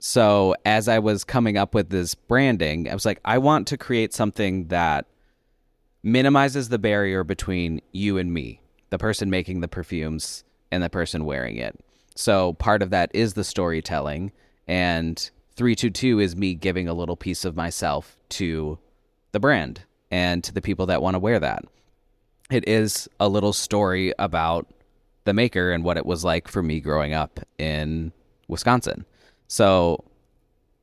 So as I was coming up with this branding, I was like, I want to create something that minimizes the barrier between you and me, the person making the perfumes and the person wearing it. So part of that is the storytelling, and 322 is me giving a little piece of myself to the brand and to the people that want to wear that. It is a little story about the maker and what it was like for me growing up in Wisconsin. So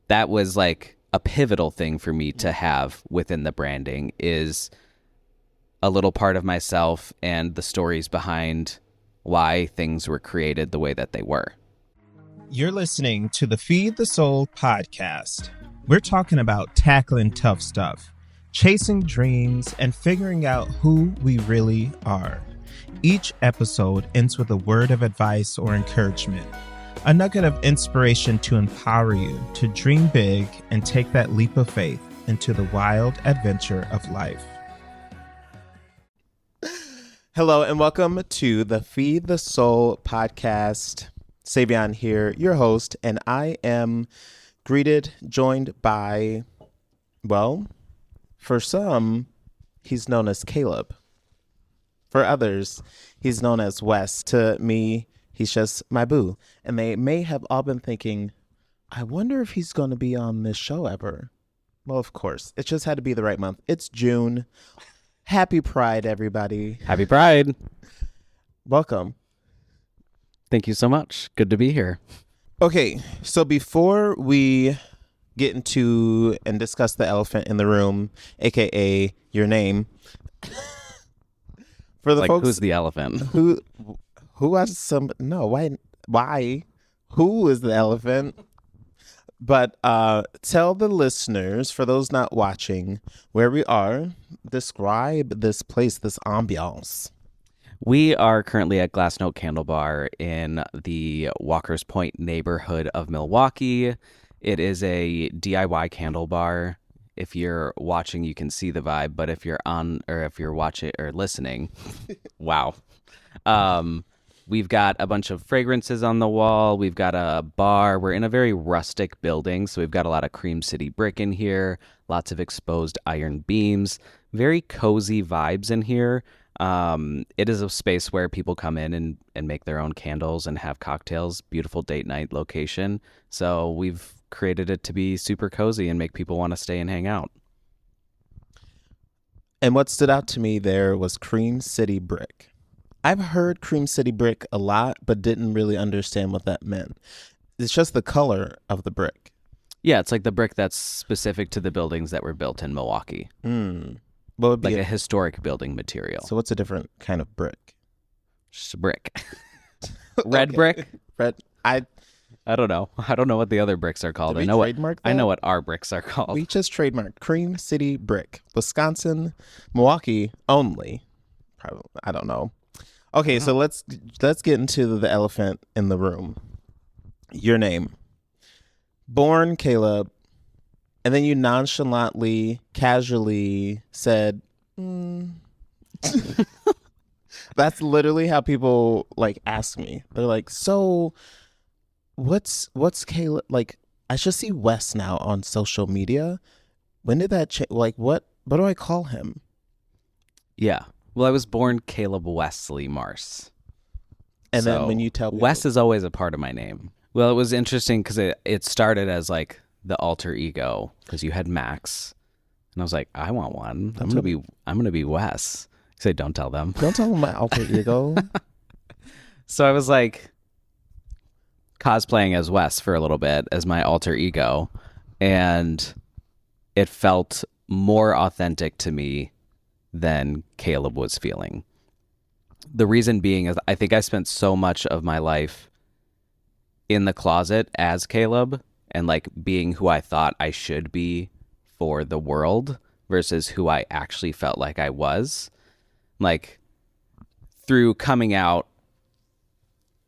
that was like a pivotal thing for me to have within the branding, is a little part of myself and the stories behind why things were created the way that they were. You're listening to the Feed the Soul podcast. We're talking about tackling tough stuff, chasing dreams, and figuring out who we really are. Each episode ends with a word of advice or encouragement, a nugget of inspiration to empower you to dream big and take that leap of faith into the wild adventure of life. Hello and welcome to the Feed the Soul podcast. Savion here, your host, and I am joined by, well, for some, he's known as Caleb. For others, he's known as Wes. To me, he's just my boo. And they may have all been thinking, I wonder if he's going to be on this show ever. Well, of course. It just had to be the right month. It's June. Happy Pride, everybody. Happy Pride. Welcome. Thank you so much. Good to be here. Okay, so before we get into and discuss the elephant in the room, aka your name, for the like, folks, who's the elephant? who has some? No, why? Who is the elephant? But tell the listeners, for those not watching, where we are. Describe this place, this ambiance. We are currently at Glass Note Candle Bar in the Walker's Point neighborhood of Milwaukee. It is a DIY candle bar. If you're watching, you can see the vibe, but if you're on, or if you're watching or listening, wow. We've got a bunch of fragrances on the wall. We've got a bar. We're in a very rustic building, so we've got a lot of Cream City brick in here, lots of exposed iron beams, very cozy vibes in here. It is a space where people come in and make their own candles and have cocktails. Beautiful date night location. So we've created it to be super cozy and make people want to stay and hang out. And what stood out to me there was Cream City brick. I've heard Cream City brick a lot, but didn't really understand what that meant. It's just the color of the brick. Yeah, it's like the brick that's specific to the buildings that were built in Milwaukee. What would be like a historic building material. So what's a different kind of brick? Just a brick. Red brick? Red. I don't know. I don't know what the other bricks are called. I know what our bricks are called. We just trademarked Cream City brick. Wisconsin, Milwaukee only. Probably, I don't know. Okay, so let's get into the elephant in the room. Your name. Born Caleb. And then you nonchalantly, casually said, That's literally how people like ask me. They're like, so what's Caleb? Like, I just see Wes now on social media. When did that change? Like, what do I call him? Yeah. Well, I was born Caleb Wesley Marse. And so then when you tell people, Wes is always a part of my name. Well, it was interesting because it started as like the alter ego, because you had Max, and I was like, I want one. I'm gonna be Wes. Say, don't tell them. Don't tell them my alter ego. So I was like cosplaying as Wes for a little bit as my alter ego, and it felt more authentic to me than Caleb was feeling. The reason being is I think I spent so much of my life in the closet as Caleb and like being who I thought I should be for the world versus who I actually felt like I was. Like, through coming out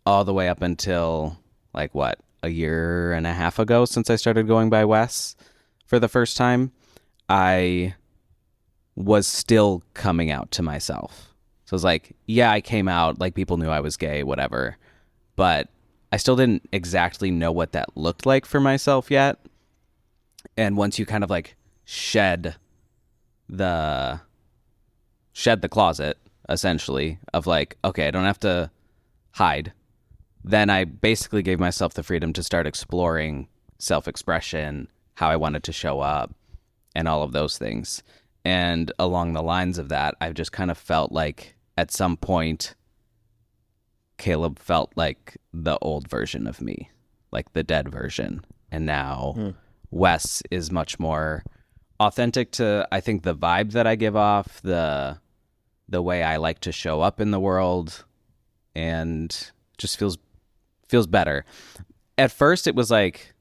all the way up until like a year and a half ago, since I started going by Wes for the first time, I was still coming out to myself. So I was like, yeah, I came out, like people knew I was gay, whatever, but I still didn't exactly know what that looked like for myself yet. And once you kind of like the shed the closet, essentially, of like, okay, I don't have to hide, then I basically gave myself the freedom to start exploring self-expression, how I wanted to show up, and all of those things. And along the lines of that, I've just kind of felt like at some point Caleb felt like the old version of me, like the dead version. And now Wes is much more authentic to, I think, the vibe that I give off, the way I like to show up in the world, and just feels better. At first it was like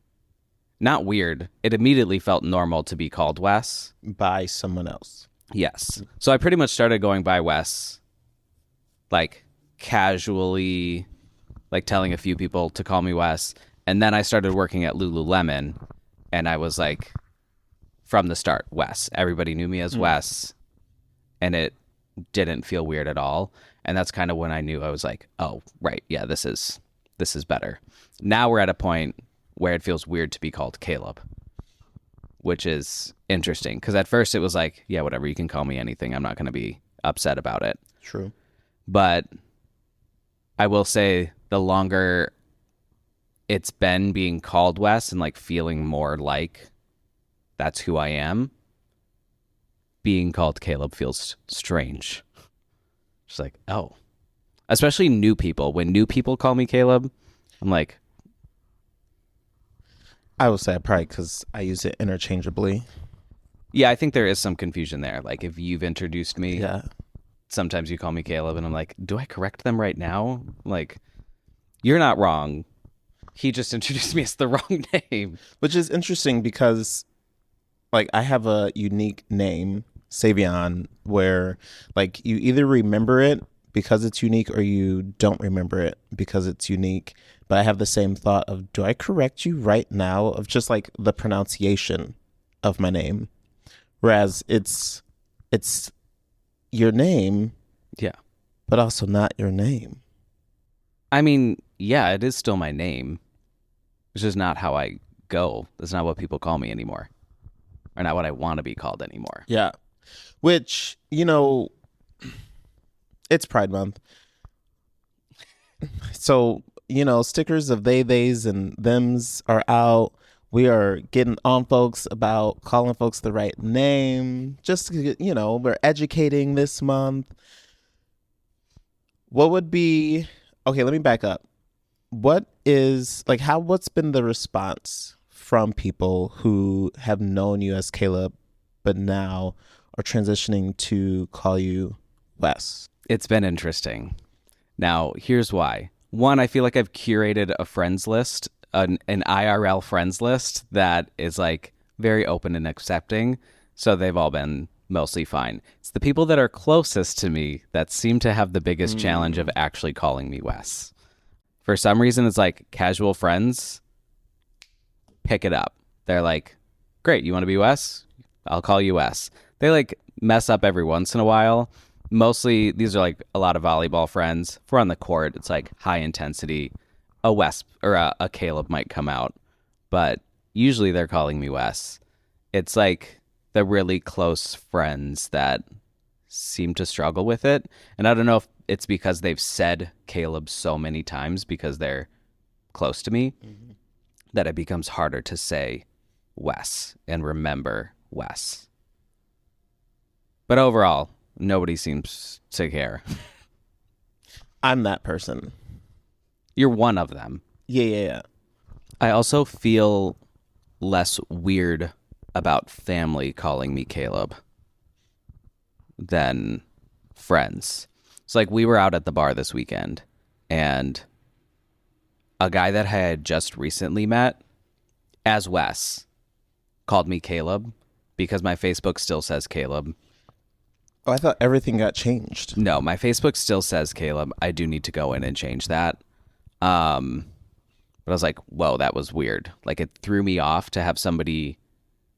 not weird. It immediately felt normal to be called Wes by someone else. Yes. So I pretty much started going by Wes, like casually, like telling a few people to call me Wes. And then I started working at Lululemon, and I was like, from the start, Wes. Everybody knew me as Wes, and it didn't feel weird at all. And that's kind of when I knew I was like, oh, right, yeah, this is better. Now we're at a point where it feels weird to be called Caleb, which is interesting. Because at first it was like, yeah, whatever, you can call me anything. I'm not going to be upset about it. True. But I will say the longer it's been being called Wes and like feeling more like that's who I am, being called Caleb feels strange. Just like, oh. Especially new people. When new people call me Caleb, I'm like, I will say probably because I use it interchangeably. yeah, I think there is some confusion there. Like if you've introduced me, Yeah. sometimes you call me Caleb and I'm like, do I correct them right now? Like, you're not wrong. He just introduced me as the wrong name. Which is interesting because like I have a unique name, Savion, where like you either remember it because it's unique or you don't remember it because it's unique. But I have the same thought of, do I correct you right now of just like the pronunciation of my name? Whereas it's your name, Yeah. but also not your name. I mean, yeah, it is still my name. It's just not how I go. That's not what people call me anymore. Or not what I want to be called anymore. Yeah. Which, you know, it's Pride Month. So, you know, stickers of theys and thems are out. We are getting on folks about calling folks the right name. Just, you know, we're educating this month. What would be, okay, let me back up. What's been the response from people who have known you as Caleb, but now are transitioning to call you Wes? It's been interesting. Now, here's why. One, I feel like I've curated a friends list, an IRL friends list that is like very open and accepting. So they've all been mostly fine. It's the people that are closest to me that seem to have the biggest challenge of actually calling me Wes. For some reason, it's like casual friends pick it up. They're like, great, you want to be Wes? I'll call you Wes. They like mess up every once in a while. Mostly, these are like a lot of volleyball friends. If we're on the court, it's like high intensity. A Wes or a Caleb might come out, but usually they're calling me Wes. It's like the really close friends that seem to struggle with it. And I don't know if it's because they've said Caleb so many times because they're close to me that it becomes harder to say Wes and remember Wes. But overall, nobody seems to care. I'm that person. You're one of them. Yeah. I also feel less weird about family calling me Caleb than friends. It's like we were out at the bar this weekend, and a guy that I had just recently met as Wes called me Caleb because my Facebook still says Caleb. Oh, I thought everything got changed. No, my Facebook still says Caleb. I do need to go in and change that. But I was like, whoa, that was weird. Like it threw me off to have somebody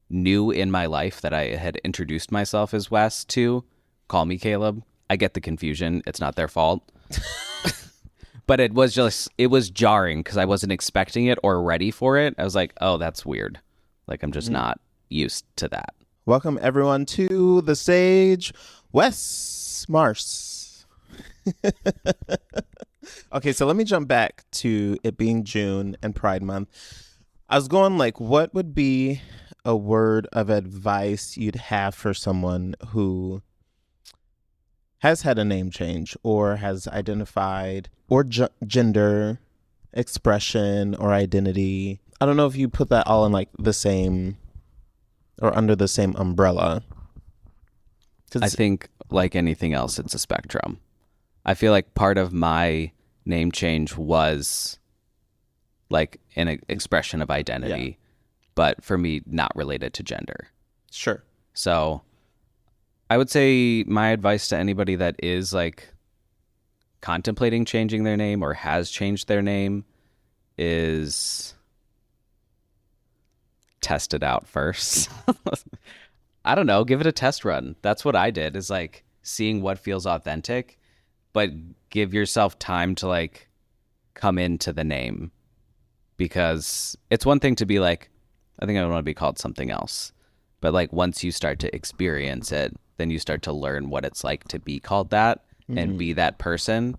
new in my life that I had introduced myself as Wes to call me Caleb. I get the confusion. It's not their fault. But it was jarring because I wasn't expecting it or ready for it. I was like, oh, that's weird. Like, I'm just not used to that. Welcome everyone to the stage, Wes Marse. Okay, so let me jump back to it being June and Pride Month. I was going like, what would be a word of advice you'd have for someone who has had a name change or has identified or gender expression or identity? I don't know if you put that all in like the same or under the same umbrella. I think like anything else, it's a spectrum. I feel like part of my name change was like an expression of identity, but for me, not related to gender. Sure. So I would say my advice to anybody that is like contemplating changing their name or has changed their name is test it out first. I don't know, give it a test run. That's what I did, is like seeing what feels authentic, but give yourself time to like come into the name, because it's one thing to be like, I think I want to be called something else. But like once you start to experience it, then you start to learn what it's like to be called that and be that person.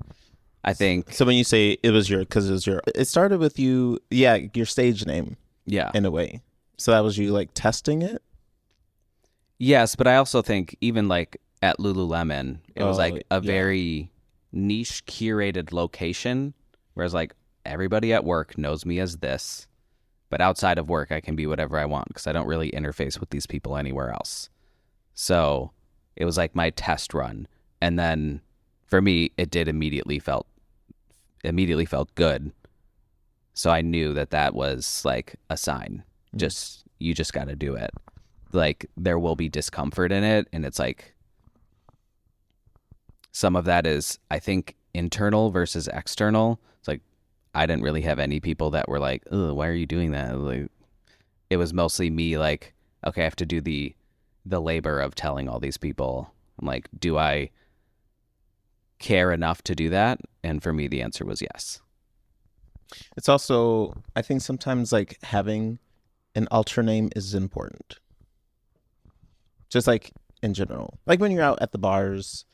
I think. So when you say it started with you, your stage name. Yeah. In a way. So that was you like testing it? Yes, but I also think even like at Lululemon, it was like a very niche curated location, whereas like everybody at work knows me as this, but outside of work I can be whatever I want because I don't really interface with these people anywhere else. So it was like my test run, and then for me it did immediately felt good. So I knew that was like a sign. You just got to do it. Like there will be discomfort in it, and it's like some of that is, I think, internal versus external. It's like I didn't really have any people that were like, "Oh, why are you doing that?" Like it was mostly me like, okay, I have to do the labor of telling all these people. I'm like, do I care enough to do that? And for me the answer was yes. It's also, I think sometimes like having an alter name is important. Just like in general. Like when you're out at the bars,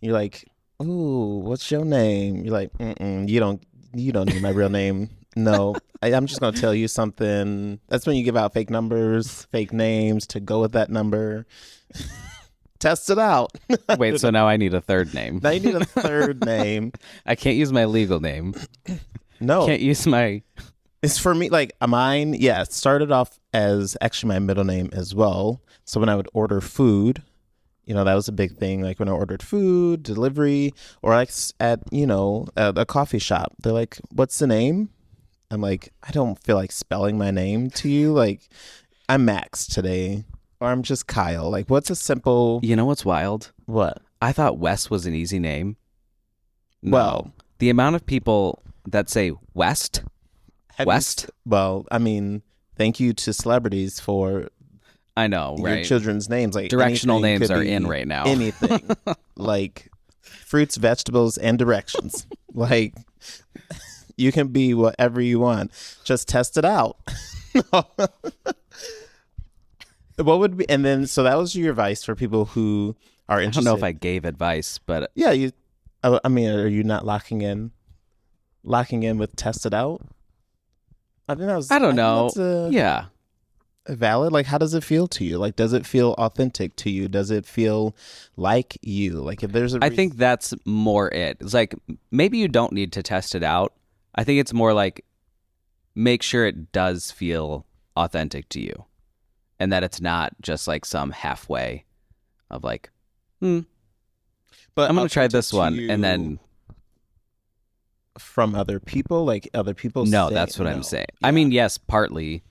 you're like, "Ooh, what's your name?" You're like, you don't need my real name. No, I'm just going to tell you something. That's when you give out fake numbers, fake names to go with that number. Test it out. Wait, so now I need a third name. Now you need a third name. I can't use my legal name. No. Can't use my... It's for me, like mine, it started off as actually my middle name as well. So when I would order food, that was a big thing. Like when I ordered food, delivery, or like at, a coffee shop, they're like, "What's the name?" I'm like, I don't feel like spelling my name to you. Like, I'm Max today, or I'm just Kyle. Like, what's a simple... You know what's wild? What? I thought Wes was an easy name. No. Well, the amount of people that say West... Well, I mean, thank you to celebrities for... I know, right? Your children's names. Like directional names are in right now. Anything. Like fruits, vegetables, and directions. Like you can be whatever you want. Just test it out. What would be, and then, so that was your advice for people who are interested. I don't know if I gave advice, but... Yeah, I mean, are you not locking in with test it out? I think that was... I don't know. Yeah. Valid. Like, how does it feel to you? Like, does it feel authentic to you? Does it feel like you? Like, if there's I think that's more it. It's like, maybe you don't need to test it out. I think it's more like, make sure it does feel authentic to you, and that it's not just like some halfway of like, but I'm going to try this one. And then from other people, like other people. No, that's what I'm saying. Yeah. I mean, yes, partly.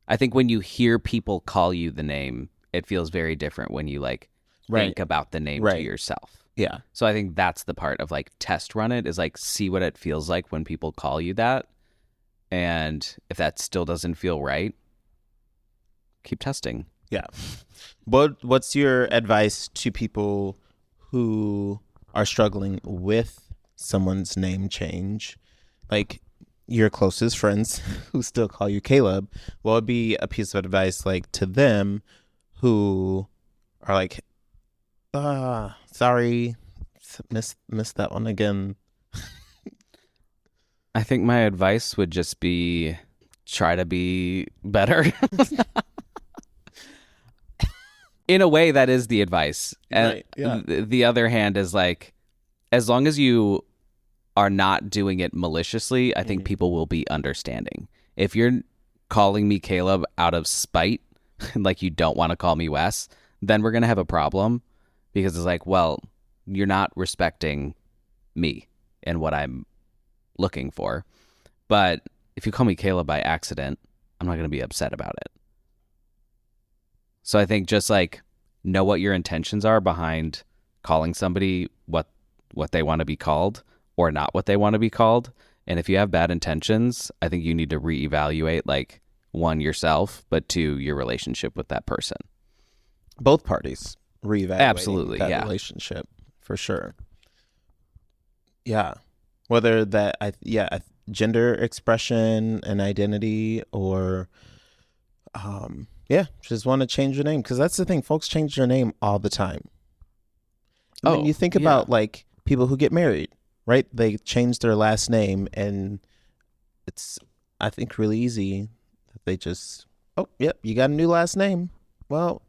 I think when you hear people call you the name, it feels very different when you like think about the name to yourself. Yeah. So I think that's the part of like test run it, is like see what it feels like when people call you that. And if that still doesn't feel right, keep testing. Yeah. What's your advice to people who are struggling with someone's name change, like your closest friends who still call you Caleb, what would be a piece of advice like to them who are like, sorry, missed that one again? I think my advice would just be try to be better. In a way, that is the advice. And Right, yeah. the other hand is like, as long as you are not doing it maliciously, I think people will be understanding. If you're calling me Caleb out of spite, like you don't want to call me Wes, then we're going to have a problem, because it's like, well, you're not respecting me and what I'm looking for. But if you call me Caleb by accident, I'm not going to be upset about it. So I think just like know what your intentions are behind calling somebody what they want to be called or not what they want to be called. And if you have bad intentions, I think you need to reevaluate, like, one, yourself, but two, your relationship with that person. Both parties reevaluating Absolutely, that yeah. relationship for sure. Yeah, whether that gender expression and identity, or just want to change your name, because that's the thing, folks change their name all the time. I mean, you think about like people who get married, right? They change their last name, and it's, I think, really easy that they just, oh, yep, you got a new last name. Well,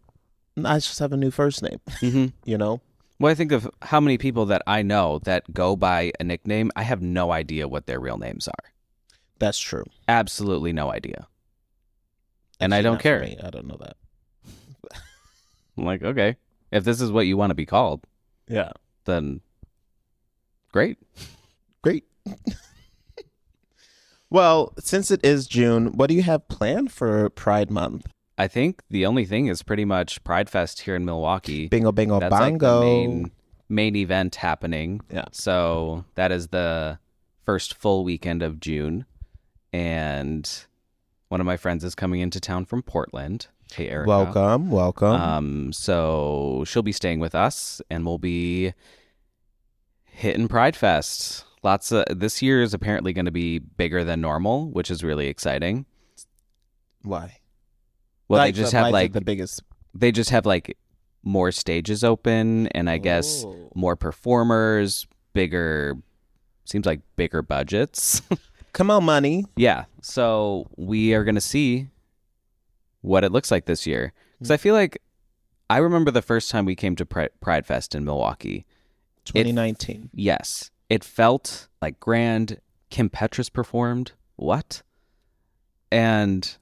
I just have a new first name. Mm-hmm. You know? Well, I think of how many people that I know that go by a nickname. I have no idea what their real names are. That's true. Absolutely no idea. And Actually, I don't not for care. me. I don't know that. I'm like, okay, if this is what you want to be called, Yeah. then great. Great. Well, since it is June, what do you have planned for Pride Month? I think the only thing is pretty much Pride Fest here in Milwaukee. Bingo, bingo, That's bongo. like the main event happening. Yeah. So that is the first full weekend of June. And one of my friends is coming into town from Portland. Hey, Erica. Welcome. So she'll be staying with us, and we'll be hitting Pride Fest. This year is apparently going to be bigger than normal, which is really exciting. Why? Well, Like, they just why have is it like the biggest. they just have like more stages open, and I guess more performers, seems like bigger budgets. Come on, money. Yeah. So we are going to see what it looks like this year. Because I feel like I remember the first time we came to Pride Fest in Milwaukee. 2019. Yes. It felt like grand. Kim Petras performed. What? And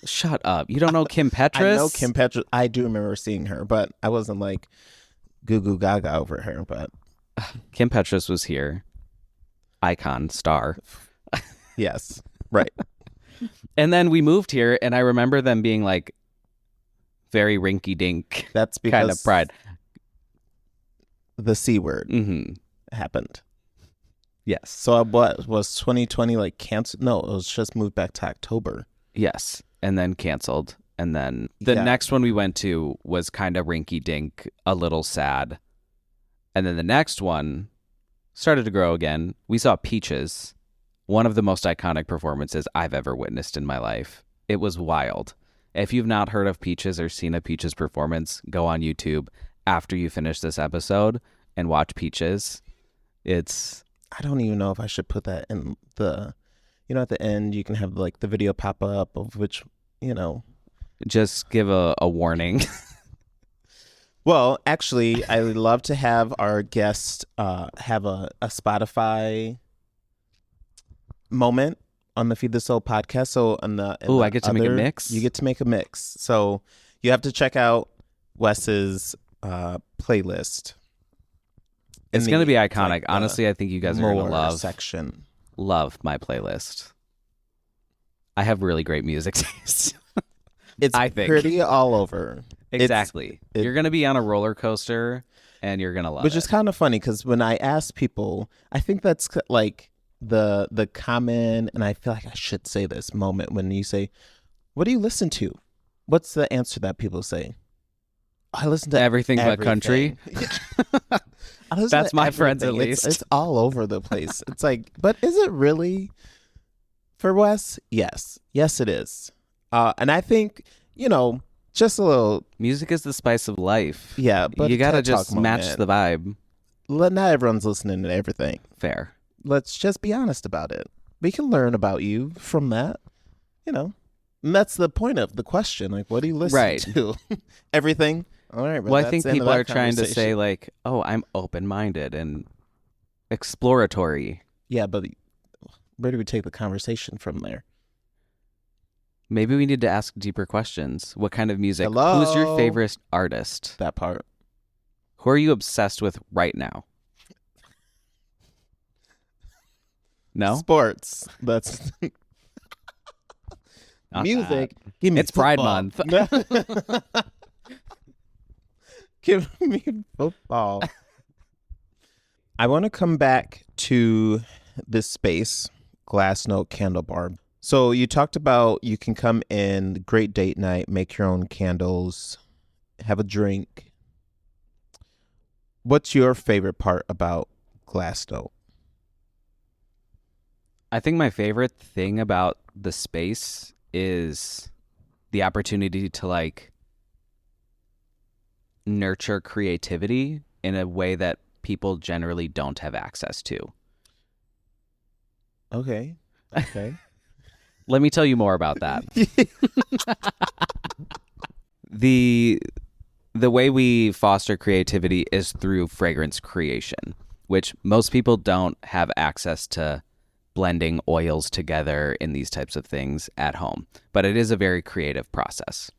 shut up. You don't know Kim Petras? I know Kim Petras. I do remember seeing her, but I wasn't like goo goo gaga over her. But Kim Petras was here. Icon, star. yes. Right. And then we moved here, and I remember them being like very rinky dink. That's because kind of Pride. The C word Mm-hmm. happened. Yes. So what was 2020 like canceled? No, it was just moved back to October. Yes. And then canceled. And then the next one we went to was kind of rinky dink, a little sad. And then the next one started to grow again. We saw Peaches, one of the most iconic performances I've ever witnessed in my life. It was wild. If you've not heard of Peaches or seen a Peaches performance, go on YouTube after you finish this episode and watch Peaches. I don't even know if I should put that in the, at the end you can have like the video pop up of which, Just give a warning. Well, actually, I would love to have our guest have a Spotify moment on the Feed the Soul podcast. So I get to make a mix? You get to make a mix. So you have to check out Wes's playlist. It's going to be iconic. Honestly, I think you guys are going to love my playlist. I have really great music taste. It's pretty all over. Exactly. You're going to be on a roller coaster, and you're going to love it. Which is kind of funny, because when I ask people, I think that's like the common, and I feel like I should say this moment when you say, what do you listen to? What's the answer that people say? I listen to Everything but country. I listen That's to my friends, at everything. least. It's all over the place. It's like, but is it really for Wes? Yes. Yes, it is. And I think, just a little, Music is the spice of life. yeah, but You a gotta TED Talk just match moment. the vibe. Not everyone's listening to everything. Fair. Let's just be honest about it. We can learn about you from that, And that's the point of the question. Like, what do you listen Right. to? Everything? All right. Well, I think people are trying to say, like, oh, I'm open-minded and exploratory. Yeah, but where do we take the conversation from there? Maybe we need to ask deeper questions. What kind of music? Hello? Who's your favorite artist? That part. Who are you obsessed with right now? No? Sports. That's Not music. that. Give me It's Pride football. Month. Give me football. I want to come back to this space, Glass Note Candle Bar. So you talked about you can come in, great date night, make your own candles, have a drink. What's your favorite part about Glass Note? I think my favorite thing about the space is the opportunity to like nurture creativity in a way that people generally don't have access to. Okay. Let me tell you more about that. The way we foster creativity is through fragrance creation, which most people don't have access to blending oils together in these types of things at home. But it is a very creative process.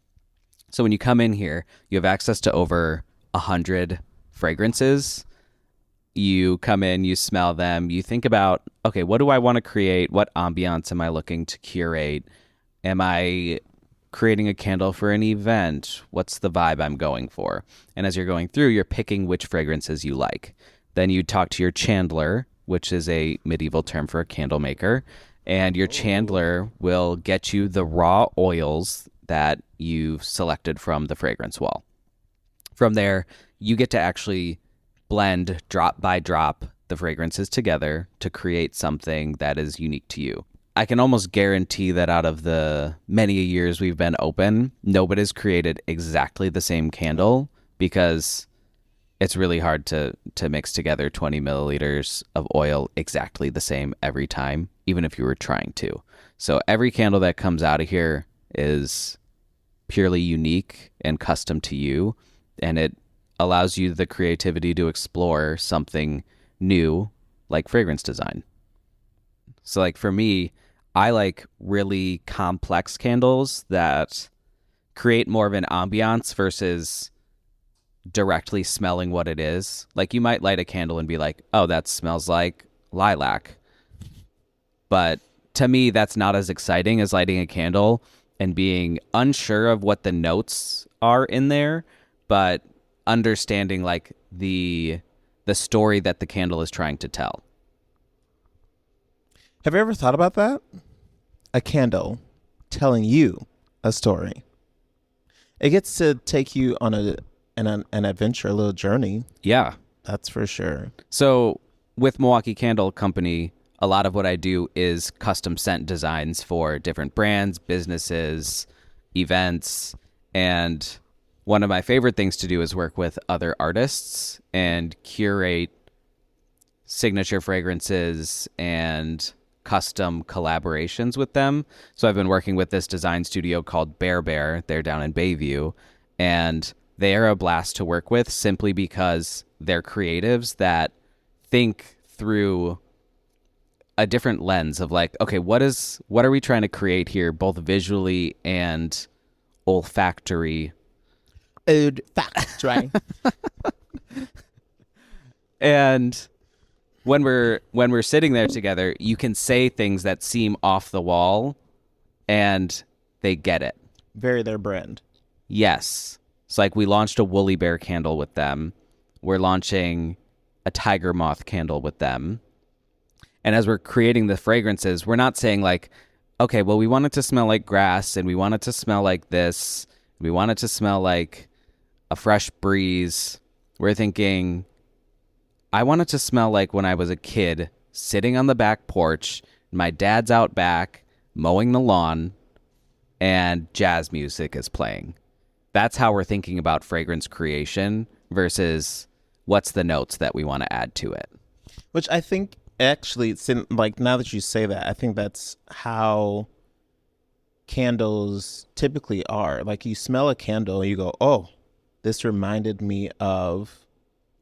So when you come in here, you have access to over 100 fragrances. You come in, you smell them, you think about, okay, what do I want to create? What ambiance am I looking to curate? Am I creating a candle for an event? What's the vibe I'm going for? And as you're going through, you're picking which fragrances you like. Then you talk to your chandler, which is a medieval term for a candle maker, and your chandler will get you the raw oils that you've selected from the fragrance wall. From there, you get to actually blend drop by drop the fragrances together to create something that is unique to you. I can almost guarantee that out of the many years we've been open, nobody's created exactly the same candle because it's really hard to mix together 20 milliliters of oil exactly the same every time, even if you were trying to. So every candle that comes out of here is purely unique and custom to you, and it allows you the creativity to explore something new like fragrance design. So like for me, I like really complex candles that create more of an ambiance versus directly smelling what it is. Like you might light a candle and be like, oh, that smells like lilac. But to me, that's not as exciting as lighting a candle and being unsure of what the notes are in there, but understanding like the story that the candle is trying to tell. Have you ever thought about that? A candle telling you a story. It gets to take you on an adventure, a little journey. Yeah. That's for sure. So with Milwaukee Candle Company, a lot of what I do is custom scent designs for different brands, businesses, events, and one of my favorite things to do is work with other artists and curate signature fragrances and custom collaborations with them. So I've been working with this design studio called Bear. They're down in Bayview, and they are a blast to work with simply because they're creatives that think through a different lens of like, okay, what are we trying to create here, both visually and olfactory? Olfactory. And when we're sitting there together, you can say things that seem off the wall and they get it. Very their brand. Yes. It's like we launched a woolly bear candle with them. We're launching a tiger moth candle with them. And as we're creating the fragrances, we're not saying like, okay, well, we want it to smell like grass and we want it to smell like this. We want it to smell like a fresh breeze. We're thinking, I want it to smell like when I was a kid sitting on the back porch. My dad's out back mowing the lawn and jazz music is playing. That's how we're thinking about fragrance creation versus what's the notes that we want to add to it. Which I think actually, like now that you say that, I think that's how candles typically are. Like you smell a candle and you go, oh, this reminded me of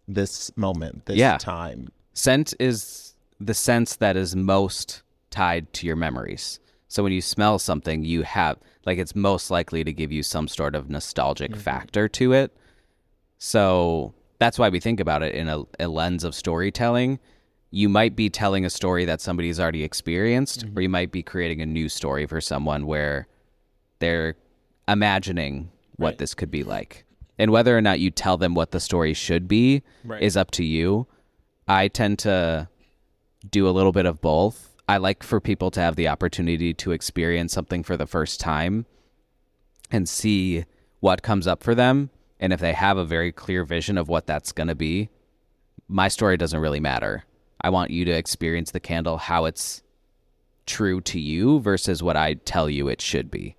this moment, this time. Scent is the sense that is most tied to your memories. So when you smell something, you have, like, it's most likely to give you some sort of nostalgic factor to it. So that's why we think about it in a lens of storytelling. You might be telling a story that somebody's already experienced, or you might be creating a new story for someone where they're imagining what this could be like. And whether or not you tell them what the story should be is up to you. I tend to do a little bit of both. I like for people to have the opportunity to experience something for the first time and see what comes up for them. And if they have a very clear vision of what that's going to be, my story doesn't really matter. I want you to experience the candle how it's true to you versus what I tell you it should be.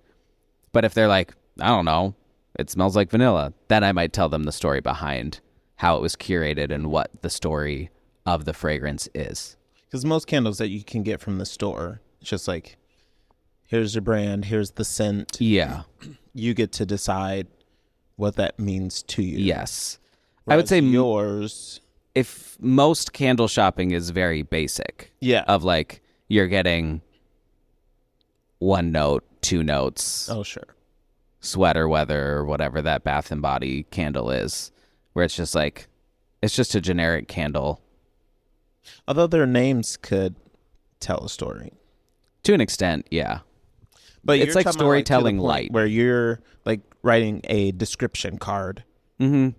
But if they're like, I don't know, it smells like vanilla, then I might tell them the story behind how it was curated and what the story of the fragrance is. Because most candles that you can get from the store, it's just like, here's your brand, here's the scent. Yeah. You get to decide what that means to you. Yes. Whereas I would say yours, if most candle shopping is very basic. Yeah. Of like, you're getting 1 note, 2 notes. Oh, sure. Sweater weather or whatever that Bath and Body candle is, where it's just like, it's just a generic candle. Although their names could tell a story. To an extent, yeah. But it's like storytelling like light. Where you're like writing a description card.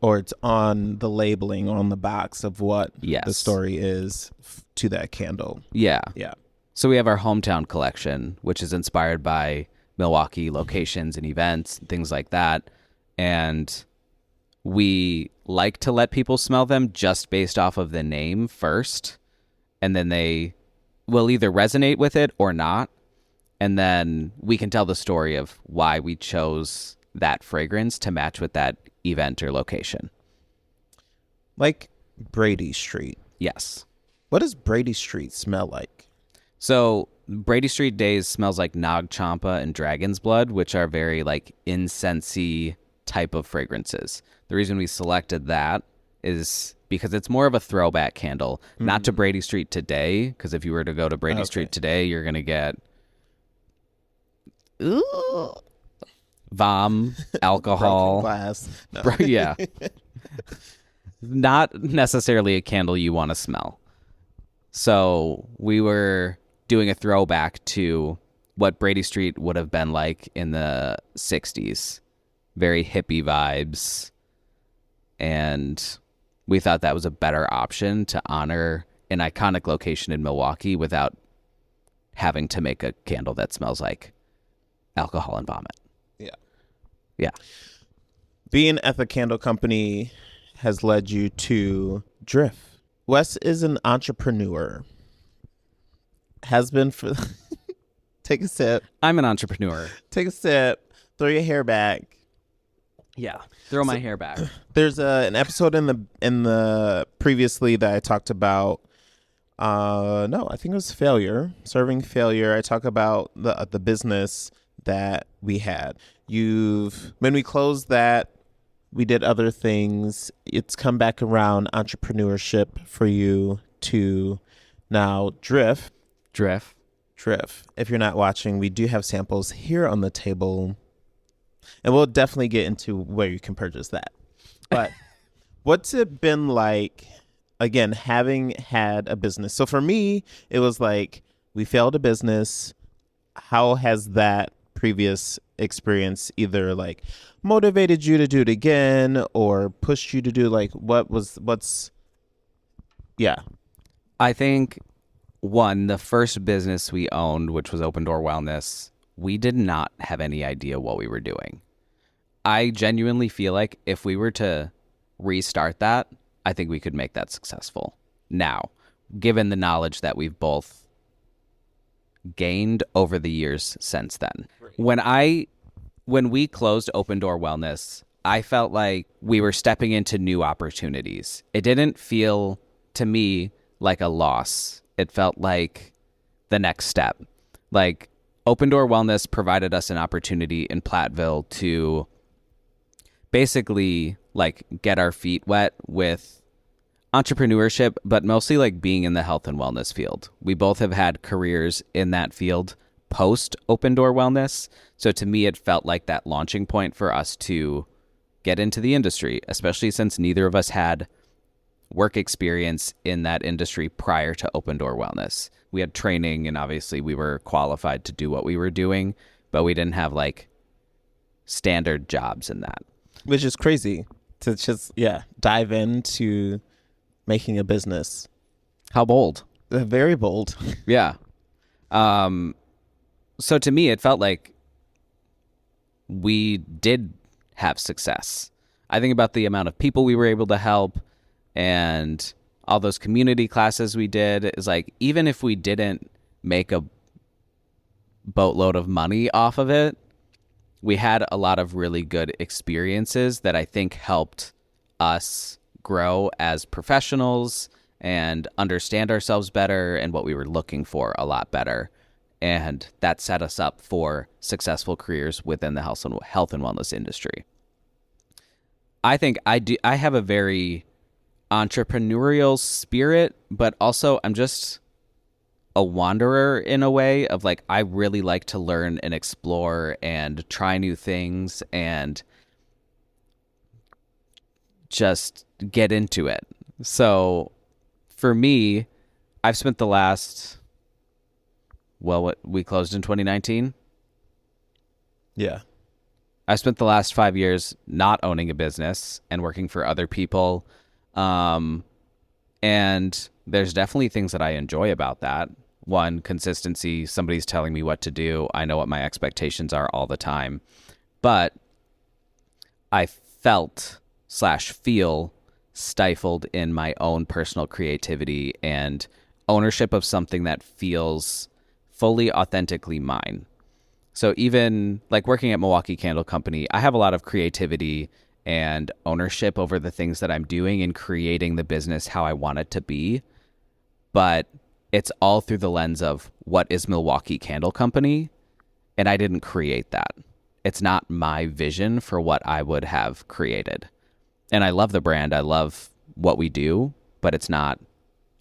Or it's on the labeling on the box of what the story is to that candle. Yeah. Yeah. So we have our hometown collection, which is inspired by Milwaukee locations and events and things like that. And we like to let people smell them just based off of the name first. And then they will either resonate with it or not. And then we can tell the story of why we chose that fragrance to match with that event or location. Like Brady Street. Yes. What does Brady Street smell like? So Brady Street Days smells like Nag Champa and Dragon's Blood, which are very like incensey type of fragrances. The reason we selected that is because it's more of a throwback candle, not to Brady Street today, because if you were to go to Brady Street today, you're going to get vom, alcohol. Glass. No. Yeah. Not necessarily a candle you want to smell. So we were doing a throwback to what Brady Street would have been like in the 60s. Very hippie vibes. And we thought that was a better option to honor an iconic location in Milwaukee without having to make a candle that smells like alcohol and vomit. Yeah. Being at the candle company has led you to Drift. Wes is an entrepreneur. Has been for... Take a sip. I'm an entrepreneur. Take a sip. Throw your hair back. Yeah. Throw my hair back. There's an episode in the previously that I talked about. No, I think it was failure. Serving failure. I talk about the business that we had. When we closed that, we did other things. It's come back around, entrepreneurship for you to now Drift. If you're not watching, we do have samples here on the table, and we'll definitely get into where you can purchase that. But what's it been like, again, having had a business? So for me, it was like we failed a business. How has that previous experience either like motivated you to do it again or pushed you to do like I think the first business we owned, which was Open Door Wellness, we did not have any idea what we were doing. I genuinely feel like if we were to restart that, I think we could make that successful now, given the knowledge that we've both gained over the years since then. When we closed Open Door Wellness, I felt like we were stepping into new opportunities. It didn't feel to me like a loss. It felt like the next step. Like Open Door Wellness provided us an opportunity in Platteville to basically like get our feet wet with entrepreneurship, but mostly like being in the health and wellness field. We both have had careers in that field post Open Door Wellness. So to me, it felt like that launching point for us to get into the industry, especially since neither of us had work experience in that industry prior to Open Door Wellness. We had training and obviously we were qualified to do what we were doing, but we didn't have like standard jobs in that. Which is crazy to just, dive into making a business. How bold. Very bold. Yeah. So to me, it felt like we did have success. I think about the amount of people we were able to help and all those community classes we did is like, even if we didn't make a boatload of money off of it, we had a lot of really good experiences that I think helped us grow as professionals and understand ourselves better and what we were looking for a lot better. And that set us up for successful careers within the health and wellness industry. I think I have a very entrepreneurial spirit, but also I'm just a wanderer in a way of like, I really like to learn and explore and try new things and just get into it. So for me, I've spent the last, we closed in 2019. Yeah. I spent the last 5 years not owning a business and working for other people. And there's definitely things that I enjoy about that. One, consistency. Somebody's telling me what to do. I know what my expectations are all the time. But I feel stifled in my own personal creativity and ownership of something that feels fully authentically mine. So even like working at Milwaukee Candle Company, I have a lot of creativity and ownership over the things that I'm doing and creating the business how I want it to be. But it's all through the lens of what is Milwaukee Candle Company, and I didn't create that. It's not my vision for what I would have created. And I love the brand. I love what we do, but it's not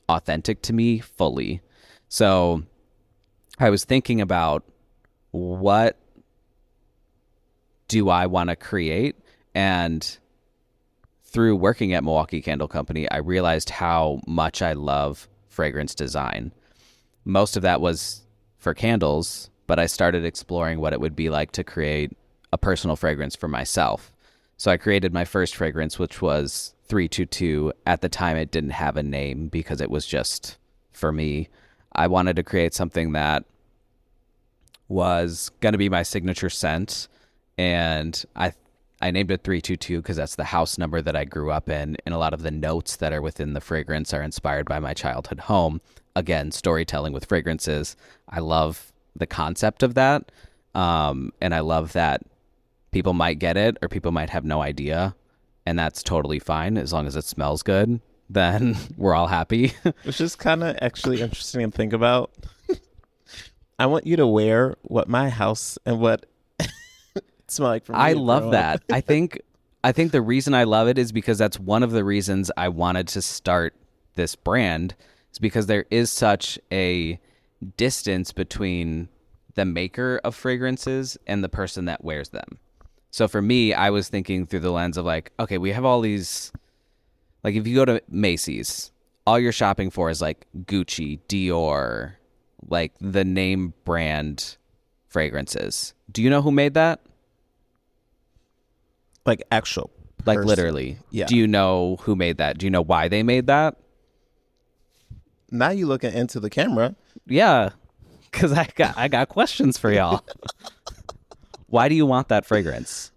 authentic to me fully. So I was thinking about what do I want to create? And through working at Milwaukee Candle Company, I realized how much I love fragrance design. Most of that was for candles, but I started exploring what it would be like to create a personal fragrance for myself. So I created my first fragrance, which was 322. At the time, it didn't have a name because it was just for me. I wanted to create something that was going to be my signature scent, and I named it 322 because that's the house number that I grew up in, and a lot of the notes that are within the fragrance are inspired by my childhood home. Again, storytelling with fragrances. I love the concept of that, and I love that people might get it or people might have no idea, and that's totally fine as long as it smells good. Then we're all happy. Which is kind of actually interesting to think about. I want you to wear what my house and what it smell like for me. I love that. I think the reason I love it is because that's one of the reasons I wanted to start this brand, is because there is such a distance between the maker of fragrances and the person that wears them. So for me, I was thinking through the lens of like, okay, we have all these, like if you go to Macy's, all you're shopping for is like Gucci, Dior, like the name brand fragrances. Do you know who made that? Like actual Like person. literally. Yeah. Do you know who made that? Do you know why they made that? Now you looking into the camera. Yeah, because I got questions for y'all. Why do you want that fragrance?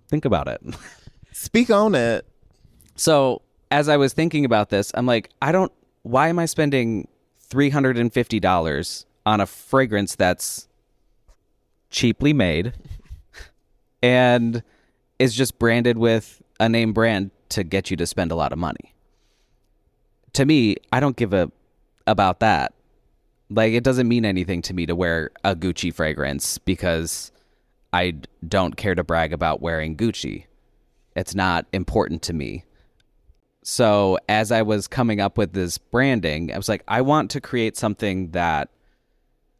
Think about it. Speak on it. So as I was thinking about this, I'm like, why am I spending $350 on a fragrance that's cheaply made and is just branded with a name brand to get you to spend a lot of money? To me, I don't give a about that. Like, it doesn't mean anything to me to wear a Gucci fragrance because I don't care to brag about wearing Gucci. It's not important to me. So as I was coming up with this branding, I was like, I want to create something that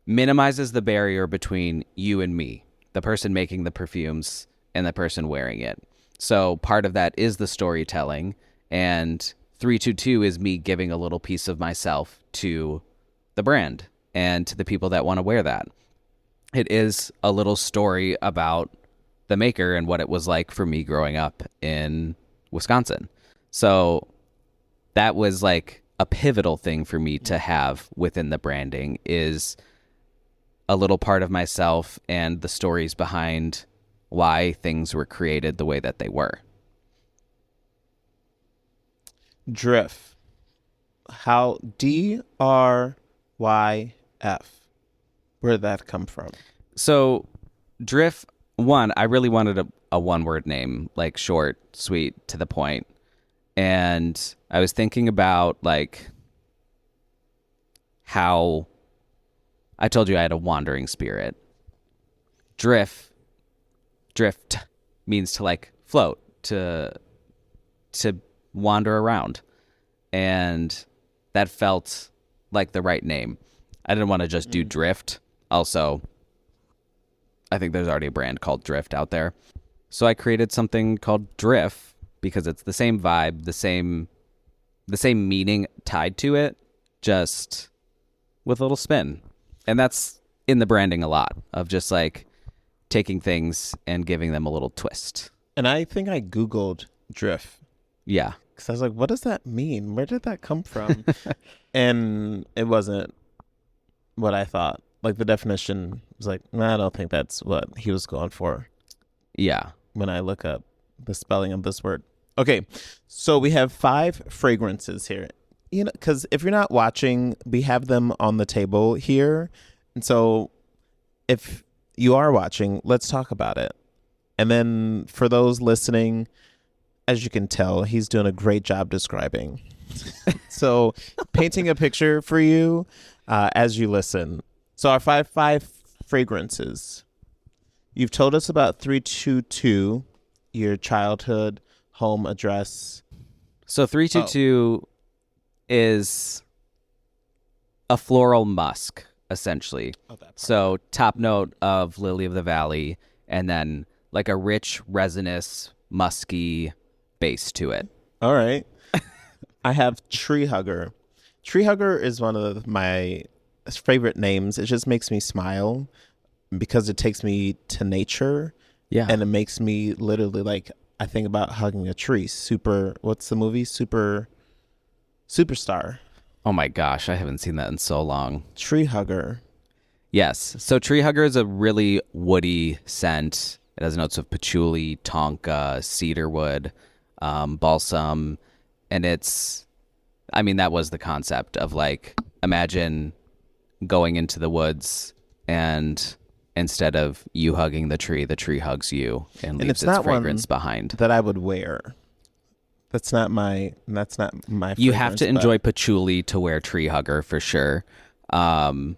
minimizes the barrier between you and me, the person making the perfumes and the person wearing it. So part of that is the storytelling, and 322 is me giving a little piece of myself to the brand and to the people that want to wear that. It is a little story about the maker and what it was like for me growing up in Wisconsin. So that was like a pivotal thing for me to have within the branding, is a little part of myself and the stories behind why things were created the way that they were. Drift. How DRYF? Where did that come from? So Drift, one, I really wanted a one-word name, like short, sweet, to the point. And I was thinking about like how I told you I had a wandering spirit. Drift means to like float, to wander around. And that felt like the right name. I didn't want to just do Drift. Also, I think there's already a brand called Drift out there. So I created something called Drift because it's the same vibe, the same meaning tied to it, just with a little spin. And that's in the branding a lot, of just like taking things and giving them a little twist. And I think I Googled Drift. Yeah. Because I was like, what does that mean? Where did that come from? And it wasn't what I thought. Like, the definition was like, nah, I don't think that's what he was going for. Yeah. When I look up the spelling of this word. Okay, so we have 5 fragrances here. You know, because if you're not watching, we have them on the table here. And so if you are watching, let's talk about it. And then for those listening, as you can tell, he's doing a great job describing. So painting a picture for you as you listen. So our five fragrances. You've told us about 322, your childhood home address. So 322 is a floral musk, essentially. So top note of Lily of the Valley, and then like a rich, resinous, musky base to it. All right. I have Tree Hugger. Tree Hugger is one of my favorite names. It just makes me smile because it takes me to nature. Yeah. And it makes me literally like, I think about hugging a tree. What's the movie? Superstar. Oh my gosh, I haven't seen that in so long. Tree Hugger. Yes. So Tree Hugger is a really woody scent. It has notes of patchouli, tonka, cedarwood, balsam. And that was the concept of like, imagine going into the woods and instead of you hugging the tree hugs you and leaves its fragrance behind. That I would wear. That's not my You have to enjoy patchouli to wear Tree Hugger for sure. But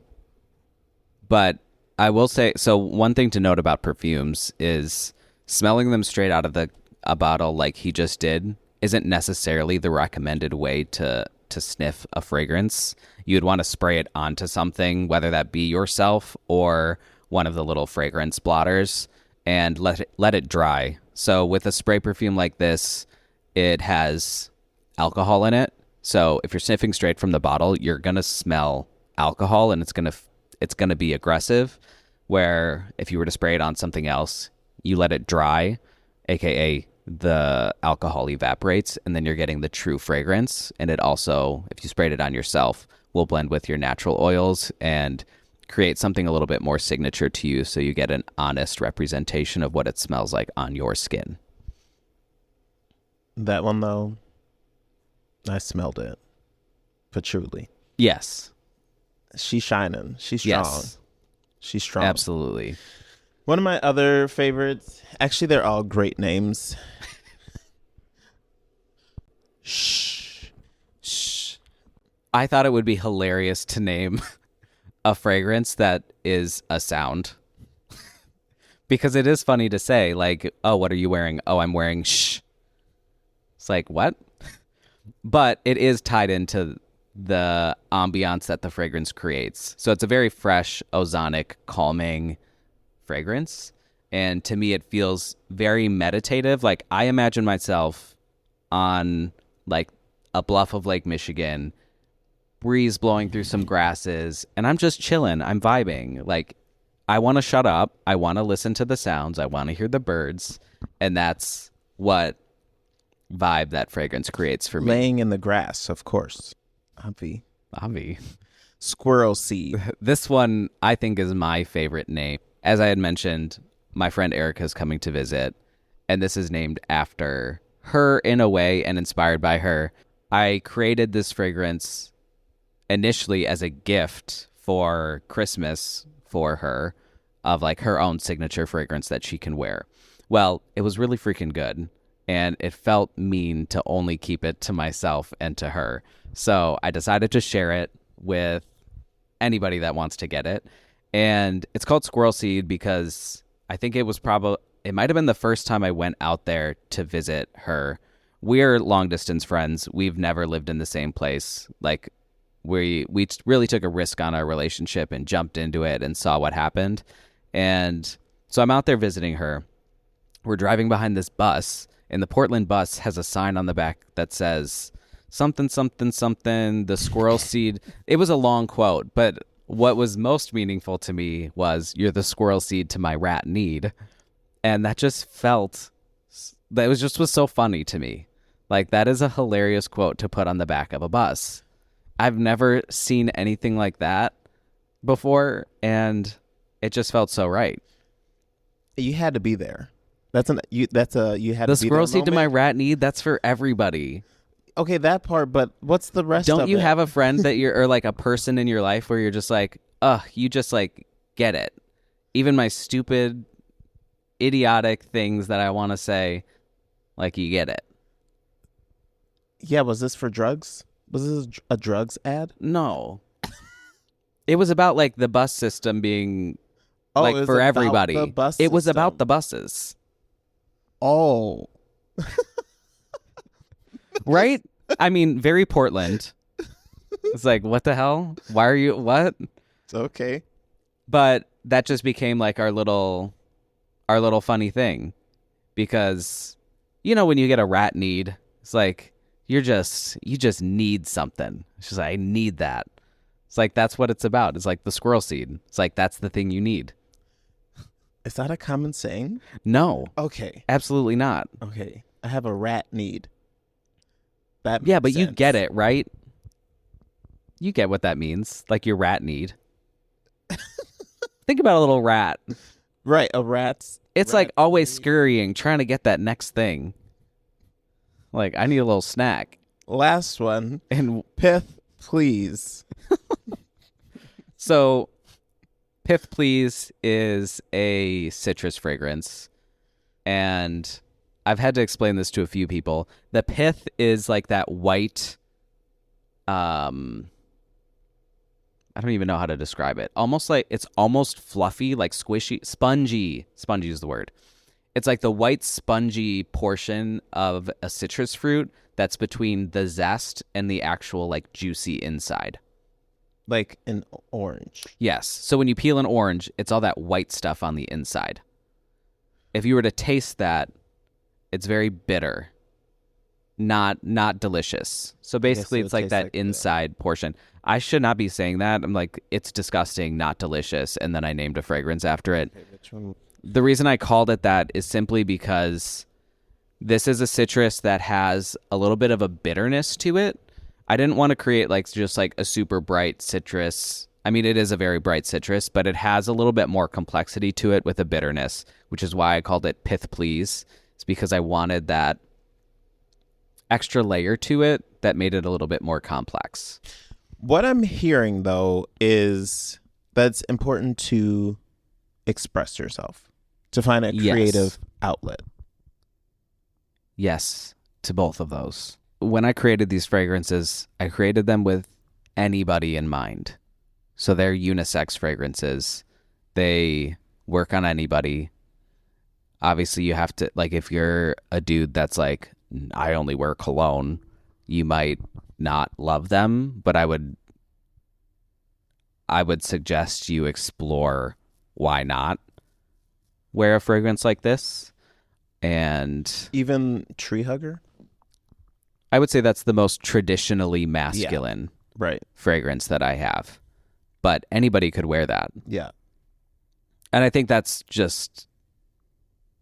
I will say, so one thing to note about perfumes is smelling them straight out of a bottle like he just did isn't necessarily the recommended way to sniff a fragrance. You'd want to spray it onto something, whether that be yourself or one of the little fragrance blotters, and let it dry. So with a spray perfume like this, it has alcohol in it. So if you're sniffing straight from the bottle, you're going to smell alcohol, and it's going to be aggressive. Where if you were to spray it on something else, you let it dry, aka the alcohol evaporates, and then you're getting the true fragrance. And it also, if you sprayed it on yourself, will blend with your natural oils and create something a little bit more signature to you so you get an honest representation of what it smells like on your skin. That one, though, I smelled it. Patchouli. Yes. She's shining. She's strong. Yes. She's strong. Absolutely. One of my other favorites, actually, they're all great names. Shh. Shh. I thought it would be hilarious to name a fragrance that is a sound. Because it is funny to say, like, oh, what are you wearing? Oh, I'm wearing shh. It's like, what? But it is tied into the ambiance that the fragrance creates. So it's a very fresh, ozonic, calming fragrance. And to me, it feels very meditative. Like, I imagine myself on, like, a bluff of Lake Michigan, breeze blowing through some grasses, and I'm just chilling. I'm vibing. Like, I want to shut up. I want to listen to the sounds. I want to hear the birds. And that's what vibe that fragrance creates for me. Laying in the grass, of course. Avi. Squirrel seed. This one, I think, is my favorite name. As I had mentioned, my friend Erica is coming to visit, and this is named after her in a way and inspired by her. I created this fragrance initially as a gift for Christmas for her, of like her own signature fragrance that she can wear. Well, it was really freaking good, and it felt mean to only keep it to myself and to her. So I decided to share it with anybody that wants to get it. And it's called Squirrel Seed because I think it might have been the first time I went out there to visit her. We're long distance friends. We've never lived in the same place. Like, we really took a risk on our relationship and jumped into it and saw what happened. And so I'm out there visiting her. We're driving behind this bus, and the Portland bus has a sign on the back that says something, something, something, the squirrel seed. It was a long quote, but what was most meaningful to me was, you're the squirrel seed to my rat need. And that just was so funny to me. Like, that is a hilarious quote to put on the back of a bus. I've never seen anything like that before, and it just felt so right. You had to be there. You had The to be there. squirrel seed to my moment. rat need, that's for everybody. Okay, that part, but what's the rest of it? Don't you have a friend that or like a person in your life where you're just like, you just like get it. Even my stupid, idiotic things that I want to say, like, you get it. Yeah, was this for drugs? Was this a drugs ad? No. It was about like the bus system being Oh, it like was for about everybody. the bus It was system. about the buses. Oh. Right? I mean, very Portland. It's like, what the hell? Why are you what? It's okay. But that just became like our little funny thing. Because when you get a rat need, it's like you just need something. It's just like, I need that. It's like, that's what it's about. It's like the squirrel seed. It's like, that's the thing you need. Is that a common saying? No, Okay. absolutely not. Okay. I have a rat need. That Yeah, makes but you sense. get it, right? You get what that means. Like your rat need. Think about a little rat. Right, a rat's It's rat like always need. scurrying, trying to get that next thing. Like, I need a little snack. Last one. And Pith, please. so, Pith Please is a citrus fragrance. And I've had to explain this to a few people. The pith is like that white, I don't even know how to describe it. It's almost fluffy, like squishy, spongy. Spongy is the word. It's like the white spongy portion of a citrus fruit that's between the zest and the actual like juicy inside. Like an orange. Yes. So when you peel an orange, it's all that white stuff on the inside. If you were to taste that, it's very bitter. Not delicious. So basically it it's would like taste that like the- inside portion. I should not be saying that. I'm like, it's disgusting, not delicious, and then I named a fragrance after it. Okay, which one? The reason I called it that is simply because this is a citrus that has a little bit of a bitterness to it. I didn't want to create like just like a super bright citrus I mean, it is a very bright citrus, but it has a little bit more complexity to it with a bitterness, which is why I called it Pith Please. It's because I wanted that extra layer to it that made it a little bit more complex. What I'm hearing, though, is that it's important to express yourself, to find a creative outlet. Yes, to both of those. When I created these fragrances, I created them with anybody in mind. So they're unisex fragrances. They work on anybody. Obviously, you have to, like, if you're a dude that's like, I only wear cologne, you might not love them, but I would suggest you explore why not wear a fragrance like this. And even Tree Hugger, I would say that's the most traditionally masculine fragrance that I have. But anybody could wear that. Yeah. And I think that's just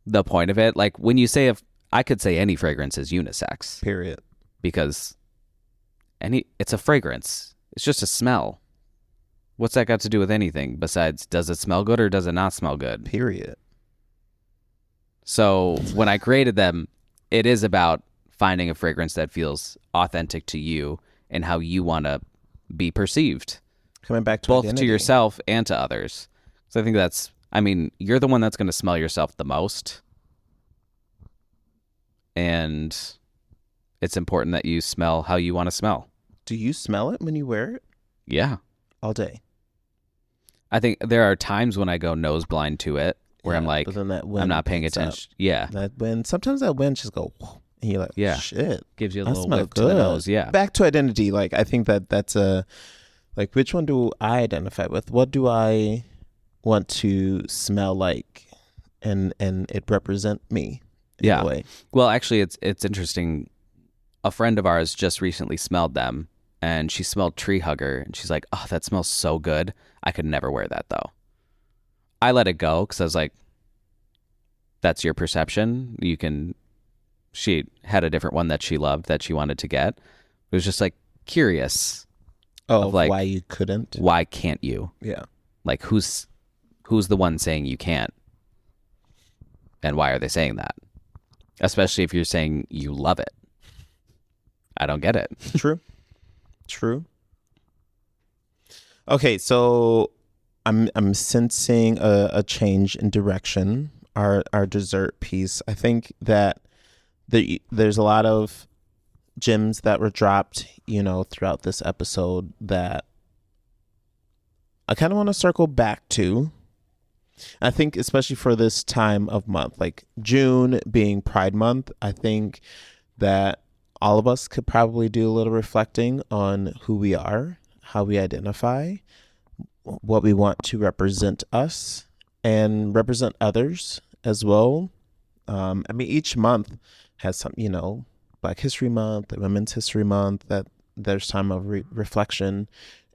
the point of it. Like when you say, I could say any fragrance is unisex. Period. Because it's a fragrance. It's just a smell. What's that got to do with anything besides does it smell good or does it not smell good? Period. So when I created them, it is about finding a fragrance that feels authentic to you and how you want to be perceived. Coming back to both identity. To yourself and to others. So I think you're the one that's going to smell yourself the most. And it's important that you smell how you want to smell. Do you smell it when you wear it? Yeah. All day. I think there are times when I go nose blind to it where I'm like, I'm not paying attention. Yeah. Sometimes that wind just go, and you're like, shit. Gives you a little whiff to the nose. Yeah. Back to identity. Like, I think that's like, which one do I identify with? What do I want to smell like? And it represent me. In a way. Well, actually, it's interesting. A friend of ours just recently smelled them, and she smelled Tree Hugger, and she's like, "Oh, that smells so good. I could never wear that though." I let it go because I was like, "That's your perception. You can." She had a different one that she loved that she wanted to get. It was just like curious. Of like, why you couldn't? Why can't you? Yeah. Like who's the one saying you can't? And why are they saying that? Especially if you're saying you love it. I don't get it. True. Okay, so I'm sensing a change in direction. Our dessert piece. I think that there's a lot of gems that were dropped, throughout this episode that I kind of want to circle back to. I think especially for this time of month, like June being Pride Month, I think that all of us could probably do a little reflecting on who we are, how we identify, what we want to represent us and represent others as well. Each month has some, Black History Month, Women's History Month, that there's time of reflection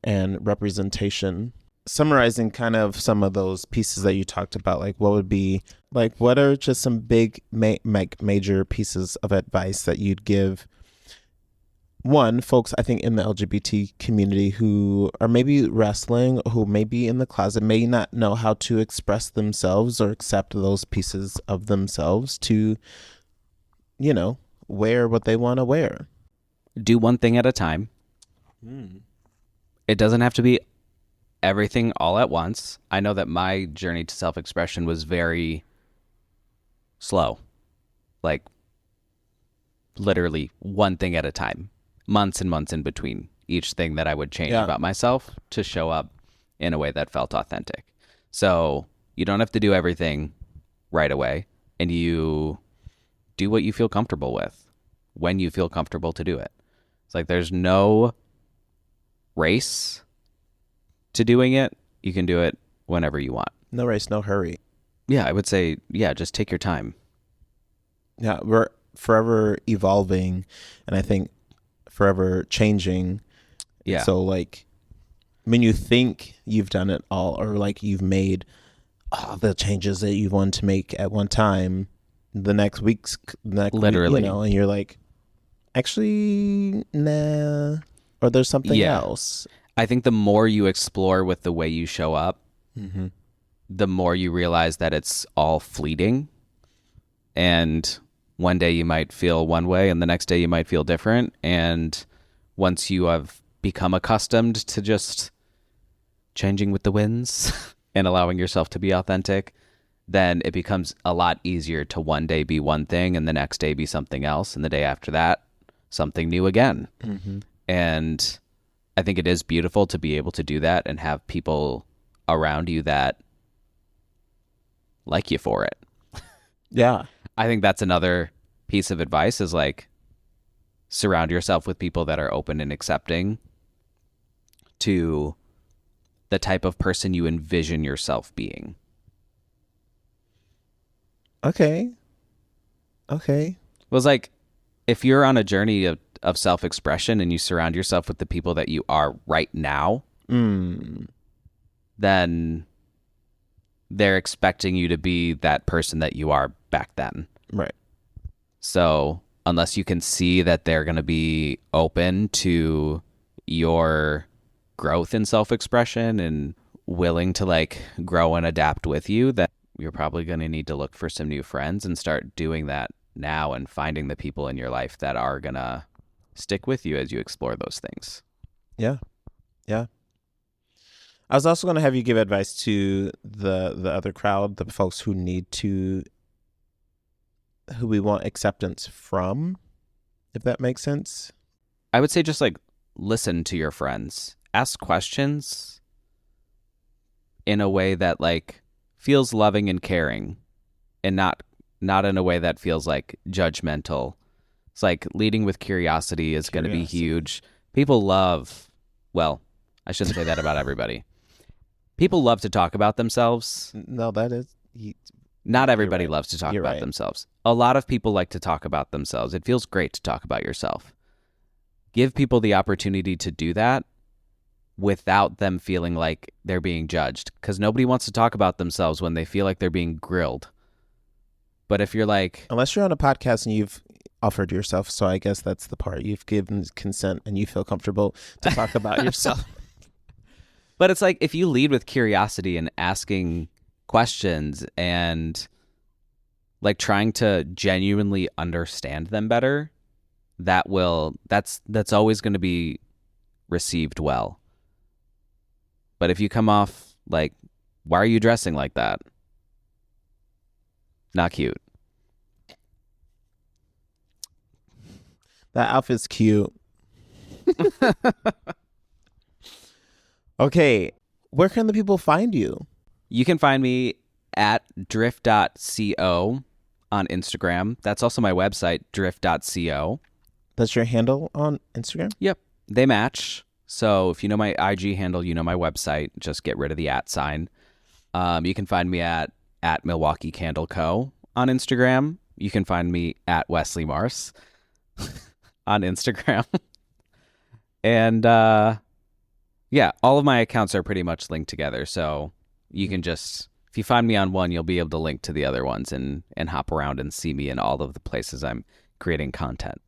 and representation. Summarizing kind of some of those pieces that you talked about, like what are just some big major pieces of advice that you'd give folks I think in the LGBT community who are maybe wrestling, who may be in the closet, may not know how to express themselves or accept those pieces of themselves to wear what they want to wear. Do one thing at a time. It doesn't have to be everything all at once. I know that my journey to self-expression was very slow. Like literally one thing at a time. Months and months in between each thing that I would change about myself to show up in a way that felt authentic. So you don't have to do everything right away, and you do what you feel comfortable with when you feel comfortable to do it. It's like there's no race to doing it. You can do it whenever you want. No race, no hurry. Yeah, I would say, just take your time. Yeah, we're forever evolving, and I think forever changing. Yeah. So like when you think you've done it all, or like you've made all the changes that you want to make at one time, the next literally, and you're like, actually, nah, or there's something else. I think the more you explore with the way you show up, Mm-hmm. the more you realize that it's all fleeting. And one day you might feel one way and the next day you might feel different. And once you have become accustomed to just changing with the winds and allowing yourself to be authentic, then it becomes a lot easier to one day be one thing and the next day be something else. And the day after that, something new again. Mm-hmm. And I think it is beautiful to be able to do that and have people around you that like you for it. Yeah. I think that's another piece of advice is like surround yourself with people that are open and accepting to the type of person you envision yourself being. Okay. Okay. It was like if you're on a journey of self-expression and you surround yourself with the people that you are right now, then they're expecting you to be that person that you are back then. Right. So unless you can see that they're going to be open to your growth in self-expression and willing to like grow and adapt with you, then you're probably going to need to look for some new friends and start doing that now and finding the people in your life that are going to stick with you as you explore those things. Yeah. Yeah. I was also going to have you give advice to the other crowd, the folks who we want acceptance from, if that makes sense. I would say just like listen to your friends, ask questions in a way that like feels loving and caring and not in a way that feels like judgmental. It's like leading with curiosity is going to be huge. People love, well, I shouldn't say that about everybody. People love to talk about themselves. No, that is... Not everybody right. loves to talk You're about right. themselves. A lot of people like to talk about themselves. It feels great to talk about yourself. Give people the opportunity to do that without them feeling like they're being judged, because nobody wants to talk about themselves when they feel like they're being grilled. But if you're like... Unless you're on a podcast and you've offered yourself, so I guess that's the part. You've given consent and you feel comfortable to talk about yourself. But it's like if you lead with curiosity and asking questions and like trying to genuinely understand them better, that's always going to be received well. But if you come off like, why are you dressing like that? Not cute. That outfit's cute. Okay, where can the people find you? You can find me at drift.co on Instagram. That's also my website, drift.co. That's your handle on Instagram? Yep. They match. So if you know my IG handle, you know my website. Just get rid of the @ sign. You can find me at Milwaukee Candle Co. on Instagram. You can find me at Wesley Marse on Instagram. And yeah, all of my accounts are pretty much linked together. So you can just, if you find me on one, you'll be able to link to the other ones and hop around and see me in all of the places I'm creating content.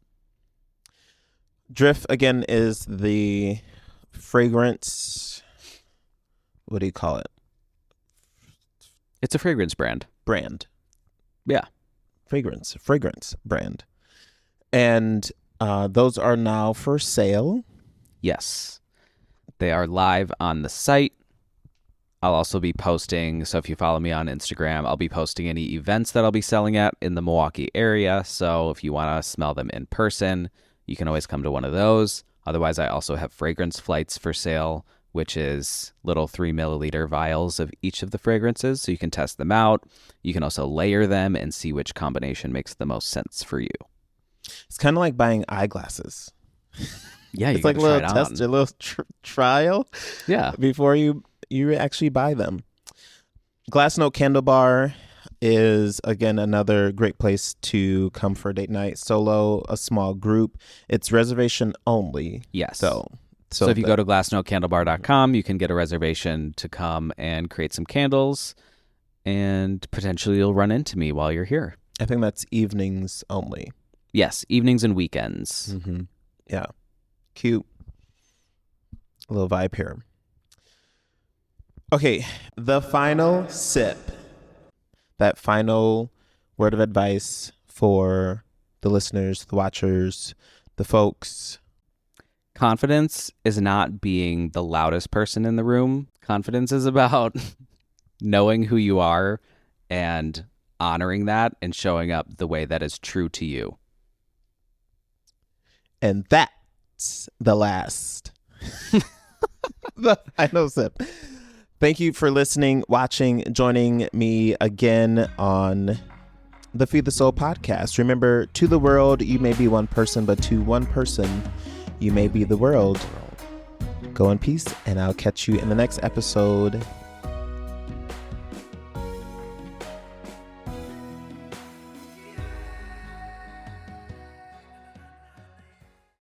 Drift, again, is the fragrance, what do you call it? It's a fragrance brand. Brand. Yeah. Fragrance brand. And those are now for sale. Yes. They are live on the site. I'll also be posting, so if you follow me on Instagram, I'll be posting any events that I'll be selling at in the Milwaukee area. So if you want to smell them in person, you can always come to one of those. Otherwise, I also have fragrance flights for sale, which is little 3 milliliter vials of each of the fragrances. So you can test them out. You can also layer them and see which combination makes the most sense for you. It's kind of like buying eyeglasses. Yeah, it's like a little test, a little trial. Yeah, before you actually buy them. Glass Note Candle Bar is, again, another great place to come for a date night, solo, a small group. It's reservation only. Yes. So if you go to glassnotecandlebar.com, you can get a reservation to come and create some candles, and potentially you'll run into me while you're here. I think that's evenings only. Yes, evenings and weekends. Mm-hmm. Yeah. Cute. A little vibe here. Okay, the final sip. That final word of advice for the listeners, the watchers, the folks. Confidence is not being the loudest person in the room. Confidence is about knowing who you are and honoring that and showing up the way that is true to you. And that's the last. The final sip. Thank you for listening, watching, joining me again on the Feed the Soul podcast. Remember, to the world, you may be one person, but to one person, you may be the world. Go in peace, and I'll catch you in the next episode.